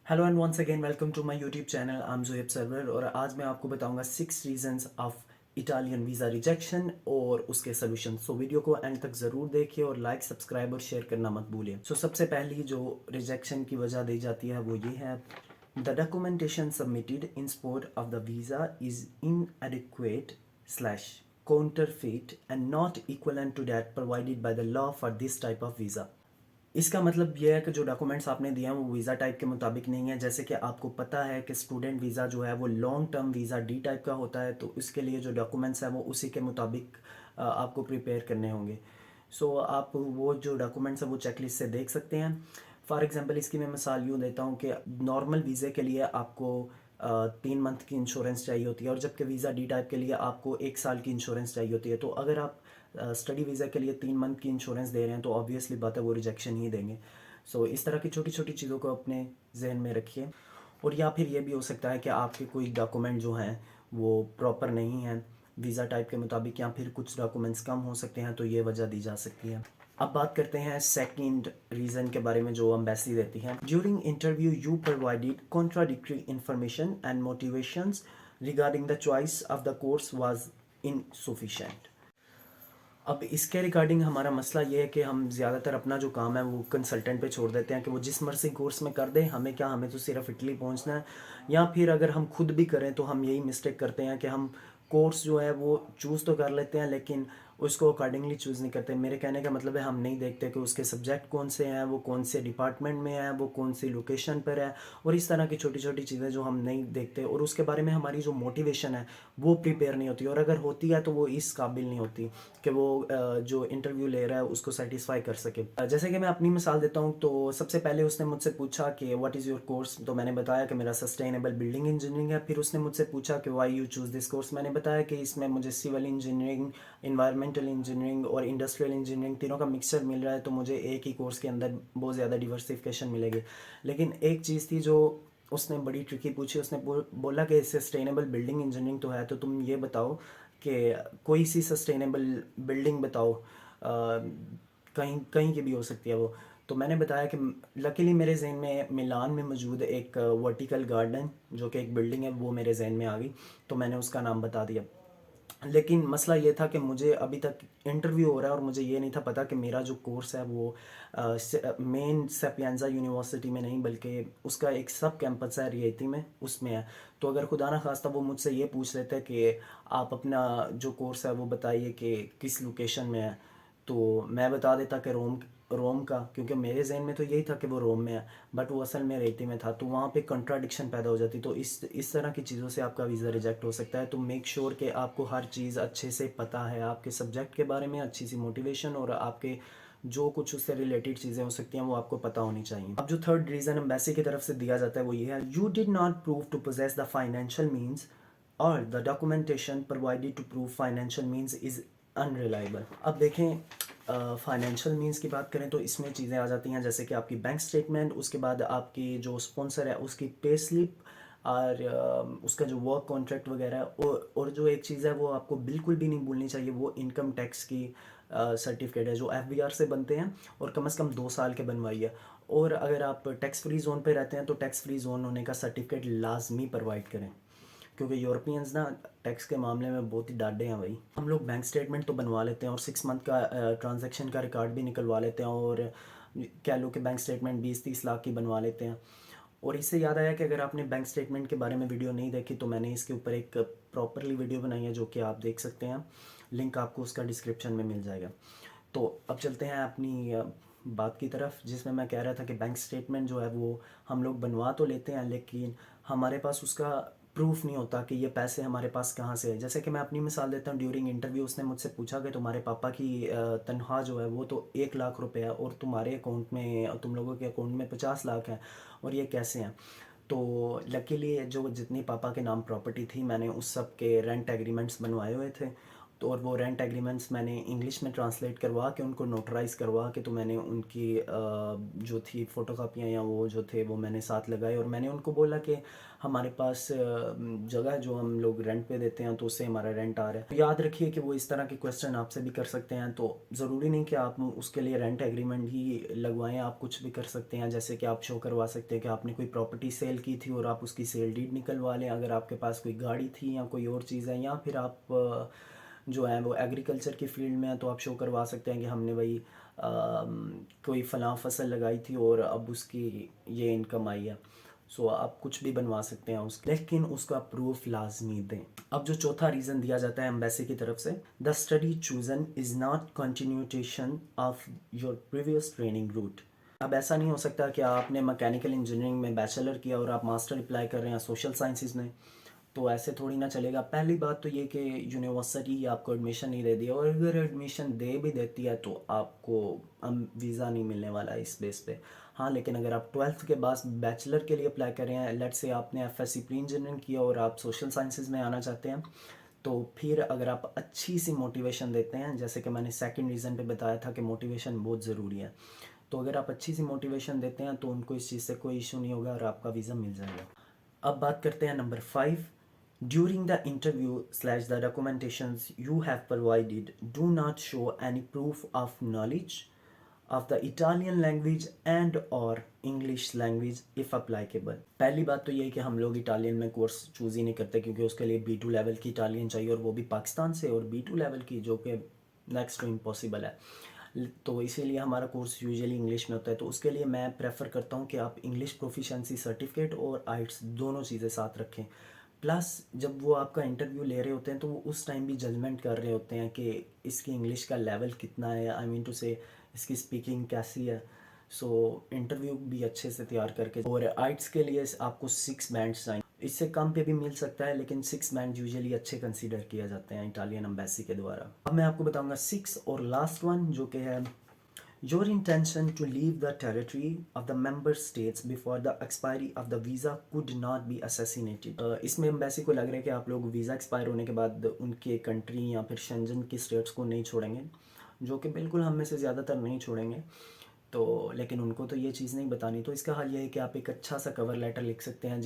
Hello and once again welcome to my YouTube channel. I am Zohaib Sarwar और आज मैं आपको बताऊंगा 6 reasons of Italian visa rejection और उसके सोल्यूशन। सो वीडियो को एंड तक ज़रूर देखिए और लाइक सब्सक्राइब और शेयर करना मत भूलिए। सबसे पहली जो रिजेक्शन की वजह दी जाती है वो ये है, the documentation submitted in support of the visa is इनएडिक्वेट slash counterfeit and not equivalent to that provided by the law for this type of visa। इसका मतलब ये है कि जो डॉक्यूमेंट्स आपने दिए हैं वो वीज़ा टाइप के मुताबिक नहीं है। जैसे कि आपको पता है कि स्टूडेंट वीज़ा जो है वो long term visa D type का होता है, तो इसके लिए जो डॉक्यूमेंट्स हैं वो उसी के मुताबिक आपको प्रिपेयर करने होंगे। आप वो जो डॉक्यूमेंट्स हैं वो चेकलिस्ट से देख सकते हैं। फॉर एग्जांपल इसकी मैं मिसाल यूँ देता हूँ कि नॉर्मल वीज़े के लिए आपको 3 मंथ की इंश्योरेंस चाहिए होती है, और जबकि वीज़ा डी टाइप के लिए आपको 1 साल की इंश्योरेंस चाहिए होती है। तो अगर आप स्टडी वीज़ा के लिए 3 मंथ की इंश्योरेंस दे रहे हैं तो ऑब्वियसली बात है वो रिजेक्शन ही देंगे। इस तरह की छोटी छोटी चीज़ों को अपने जहन में रखिए। और या फिर ये भी हो सकता है कि आपके कोई डॉक्यूमेंट जो हैं वो प्रॉपर नहीं हैं वीज़ा टाइप के मुताबिक, या फिर कुछ डॉक्यूमेंट्स कम हो सकते हैं, तो ये वजह दी जा सकती है। अब बात करते हैं सेकंड रीज़न के बारे में जो एम्बेसी देती है। During interview you provided contradictory information and motivations regarding the choice of the course was insufficient. अब इसके रिगार्डिंग हमारा मसला ये है कि हम ज़्यादातर अपना जो काम है वो कंसल्टेंट पे छोड़ देते हैं कि वो जिस मर्जी कोर्स में कर दे, हमें क्या, हमें तो सिर्फ इटली पहुंचना है। या फिर अगर हम खुद भी करें तो हम यही मिस्टेक करते हैं कि हम कोर्स जो है वो चूज़ तो कर लेते हैं लेकिन उसको अकॉर्डिंगली चूज़ नहीं करते। मेरे कहने का मतलब है हम नहीं देखते कि उसके सब्जेक्ट कौन से हैं, वो कौन से डिपार्टमेंट में है, वो कौन सी लोकेशन पर है, और इस तरह की छोटी छोटी चीज़ें जो हम नहीं देखते, और उसके बारे में हमारी जो मोटिवेशन है वो प्रिपेयर नहीं होती, और अगर होती है तो वो इस काबिल नहीं होती कि वो जो इंटरव्यू ले रहा है उसको सेटिस्फाई कर सके। जैसे कि मैं अपनी मिसाल देता हूँ, तो सबसे पहले उसने मुझसे पूछा कि व्हाट इज़ योर कोर्स, तो मैंने बताया कि मेरा सस्टेनेबल बिल्डिंग इंजीनियरिंग है। फिर उसने मुझसे पूछा कि why you choose this course, मैंने बताया कि इसमें मुझे सिविल इंजीनियरिंग, इन्वायरमेंटल इंजीनियरिंग और इंडस्ट्रियल इंजीनियरिंग तीनों का मिक्सचर मिल रहा है, तो मुझे एक ही कोर्स के अंदर बहुत ज़्यादा डिवर्सिफिकेशन मिलेगी। लेकिन एक चीज़ थी जो उसने बड़ी ट्रिकी पूछी। उसने बोला कि सस्टेनेबल बिल्डिंग इंजीनियरिंग तो है, तो तुम ये बताओ कि कोई सी सस्टेनेबल बिल्डिंग बताओ, कहीं कहीं की भी हो सकती है वो। तो मैंने बताया कि लकीली मेरे जहन में मिलान में मौजूद एक वर्टिकल गार्डन जो कि एक बिल्डिंग है वो मेरे जहन में आ गई, तो मैंने उसका नाम बता दिया। लेकिन मसला ये था कि मुझे अभी तक इंटरव्यू हो रहा है और मुझे ये नहीं था पता कि मेरा जो कोर्स है वो मेन सेपियंजा यूनिवर्सिटी में नहीं बल्कि उसका एक सब कैंपस है रियायती में, उसमें है। तो अगर खुदा ना खास्ता वो मुझसे ये पूछ लेते कि आप अपना जो कोर्स है वो बताइए कि किस लोकेशन में है, तो मैं बता देता कि रोम रोम का, क्योंकि मेरे जहन में तो यही था कि वो रोम में है, बट वो असल में रेती में था, तो वहाँ पे कंट्राडिक्शन पैदा हो जाती। तो इस तरह की चीज़ों से आपका वीज़ा रिजेक्ट हो सकता है। तो मेक श्योर कि आपको हर चीज़ अच्छे से पता है, आपके सब्जेक्ट के बारे में अच्छी सी मोटिवेशन और आपके जो कुछ उससे रिलेटेड चीज़ें हो सकती हैं वो आपको पता होनी चाहिए। अब जो थर्ड रीज़न एम्बेसी की तरफ से दिया जाता है वो ये है, you did not prove to possess the financial means और the documentation provided to prove financial means is unreliable. अब देखें, फाइनेंशियल मीन्स की बात करें तो इसमें चीज़ें आ जाती हैं जैसे कि आपकी बैंक स्टेटमेंट, उसके बाद आपकी जो स्पॉन्सर है उसकी पे स्लिप, और उसका जो वर्क कॉन्ट्रैक्ट वगैरह है, और जो एक चीज़ है वो आपको बिल्कुल भी नहीं भूलनी चाहिए, वो इनकम टैक्स की सर्टिफिकेट है जो एफबीआर से बनते हैं और कम से कम 2 साल के बनवाइए। और अगर आप टैक्स फ्री जोन पे रहते हैं तो टैक्स फ्री जोन होने का सर्टिफिकेट लाजमी प्रोवाइड करें, क्योंकि यूरोपियंस ना टैक्स के मामले में बहुत ही डाढ़े हैं भाई। हम लोग बैंक स्टेटमेंट तो बनवा लेते हैं और 6 मंथ का ट्रांजैक्शन का रिकॉर्ड भी निकलवा लेते हैं, और कह लो कि बैंक स्टेटमेंट 20-30 लाख की बनवा लेते हैं। और इससे याद आया कि अगर आपने बैंक स्टेटमेंट के बारे में वीडियो नहीं देखी तो मैंने इसके ऊपर एक प्रॉपरली वीडियो बनाई है जो कि आप देख सकते हैं, लिंक आपको उसका डिस्क्रिप्शन में मिल जाएगा। तो अब चलते हैं अपनी बात की तरफ, जिसमें मैं कह रहा था कि बैंक स्टेटमेंट जो है वो हम लोग बनवा तो लेते हैं लेकिन हमारे पास उसका प्रूफ नहीं होता कि ये पैसे हमारे पास कहाँ से है। जैसे कि मैं अपनी मिसाल देता हूँ, ड्यूरिंग इंटरव्यू उसने मुझसे पूछा कि तुम्हारे पापा की तनख्वाह जो है वो तो 1 लाख रुपए है और तुम्हारे अकाउंट में, तुम लोगों के अकाउंट में 50 लाख है, और ये कैसे हैं। तो लकीली जो जितनी पापा के नाम प्रॉपर्टी थी मैंने उस सब के रेंट एग्रीमेंट्स बनवाए हुए थे, تو اور وہ رینٹ ایگریمنٹس میں نے انگلش میں ٹرانسلیٹ کروا کے ان کو نوٹرائز کروا کے تو میں نے ان کی جو تھی فوٹو کاپیاں یا وہ جو تھے وہ میں نے ساتھ لگائے، اور میں نے ان کو بولا کہ ہمارے پاس جگہ جو ہم لوگ رینٹ پہ دیتے ہیں تو اس سے ہمارا رینٹ آ رہا ہے. یاد رکھیے کہ وہ اس طرح کے کویسچن آپ سے بھی کر سکتے ہیں، تو ضروری نہیں کہ آپ اس کے لیے رینٹ ایگریمنٹ ہی لگوائیں، آپ کچھ بھی کر سکتے ہیں. جیسے کہ آپ شو کروا سکتے ہیں کہ آپ نے کوئی پراپرٹی سیل کی تھی اور آپ اس کی سیل ڈیڈ نکلوا لیں، اگر آپ کے پاس کوئی گاڑی تھی یا کوئی اور چیز ہے، یا پھر آپ جو ہیں وہ ایگریکلچر کی فیلڈ میں ہیں تو آپ شو کروا سکتے ہیں کہ ہم نے وہی کوئی فلاں فصل لگائی تھی اور اب اس کی یہ انکم آئی ہے. سو آپ کچھ بھی بنوا سکتے ہیں اس لیکن اس کا پروف لازمی دیں. اب جو چوتھا ریزن دیا جاتا ہے ایمبیسی کی طرف سے، the study chosen is not continuation of your previous training route. اب ایسا نہیں ہو سکتا کہ آپ نے میکینیکل انجینئرنگ میں بیچلر کیا اور آپ ماسٹر اپلائی کر رہے ہیں سوشل سائنسز میں، تو ایسے تھوڑی نہ چلے گا. پہلی بات تو یہ کہ یونیورسٹی آپ کو ایڈمیشن نہیں دے دیا، اور اگر ایڈمیشن دے بھی دیتی ہے تو آپ کو ویزا نہیں ملنے والا اس بیس پہ. ہاں لیکن اگر آپ 12th کے بعد بیچلر کے لیے اپلائی کر رہے ہیں، لیٹ سے آپ نے F S C pre engineering کیا اور آپ سوشل سائنسز میں آنا چاہتے ہیں، تو پھر اگر آپ اچھی سی موٹیویشن دیتے ہیں، جیسے کہ میں نے سیکنڈ ریزن پہ بتایا تھا کہ موٹیویشن بہت ضروری ہے، تو اگر آپ اچھی سی موٹیویشن دیتے ہیں تو ان کو اس چیز سے کوئی ایشو نہیں ہوگا اور آپ کا ویزا مل جائے گا. اب بات کرتے ہیں number 5. During the interview/the documentations you have provided do not show any proof of knowledge of the Italian language and or English language if applicable. پہلی بات تو یہ کہ ہم لوگ اٹالین میں کورس چوز ہی نہیں کرتے کیونکہ اس کے لیے B2 لیول کی اٹالین چاہیے، اور وہ بھی پاکستان سے، اور B2 لیول کی جو کہ نیکسٹ ٹو امپاسبل ہے. تو اسی لیے ہمارا کورس یوزلی انگلش میں ہوتا ہے، تو اس کے لیے میں پریفر کرتا ہوں کہ آپ انگلش پروفیشنسی سرٹیفکیٹ اور آئٹس دونوں چیزیں ساتھ رکھیں. پلس جب وہ آپ کا انٹرویو لے رہے ہوتے ہیں تو وہ اس ٹائم بھی ججمنٹ کر رہے ہوتے ہیں کہ اس کی انگلش کا لیول کتنا ہے، آئی مین ٹو سے اس کی اسپیکنگ کیسی ہے. سو انٹرویو بھی اچھے سے تیار کر کے. اور آئٹس کے لیے آپ کو 6 بینڈس چاہیے، اس سے کم پہ بھی مل سکتا ہے لیکن 6 بینڈ یوزلی اچھے کنسیڈر کیا جاتے ہیں اٹالین ایمبیسی کے دوارا. اب میں آپ کو بتاؤں گا 6 اور لاسٹ ون، جو کہ ہے your intention to leave the territory of the member states before the expiry of the visa could not be assassinated. اس میں ایمبیسی کو لگ رہا ہے کہ آپ لوگ ویزا ایکسپائر ہونے کے بعد ان کے کنٹری یا پھر شنجن کی اسٹیٹس کو نہیں چھوڑیں گے، جو کہ بالکل ہم میں سے زیادہ تر نہیں چھوڑیں گے. تو لیکن ان کو تو یہ چیز نہیں بتانی، تو اس کا حل یہ ہے کہ آپ ایک اچھا سا کور لیٹر لکھ سکتے ہیں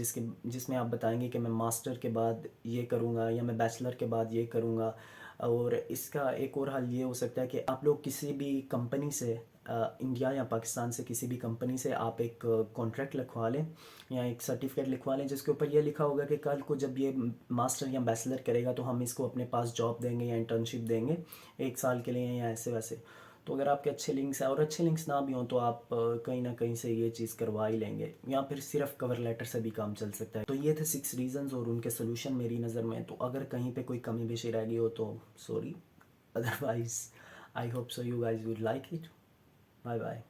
جس میں آپ بتائیں گے کہ میں ماسٹر کے بعد یہ کروں گا یا میں بیچلر کے بعد یہ کروں گا. اور اس کا ایک اور حل یہ ہو سکتا ہے کہ آپ لوگ کسی بھی کمپنی سے انڈیا یا پاکستان سے کسی بھی کمپنی سے آپ ایک کانٹریکٹ لکھوا لیں یا ایک سرٹیفکیٹ لکھوا لیں جس کے اوپر یہ لکھا ہوگا کہ کل کو جب یہ ماسٹر یا بیچلر کرے گا تو ہم اس کو اپنے پاس جاب دیں گے یا انٹرنشپ دیں گے 1 سال کے لیے یا ایسے ویسے. تو اگر آپ کے اچھے لنکس ہیں، اور اچھے لنکس نہ بھی ہوں تو آپ کہیں نہ کہیں سے یہ چیز کروا ہی لیں گے، یا پھر صرف کور لیٹر سے بھی کام چل سکتا ہے. تو یہ تھے 6 ریزنز اور ان کے سلوشن میری نظر میں. تو اگر کہیں پہ کوئی کمی بیشی رہ گئی ہو تو sorry, otherwise I hope so you guys would like it. Bye bye.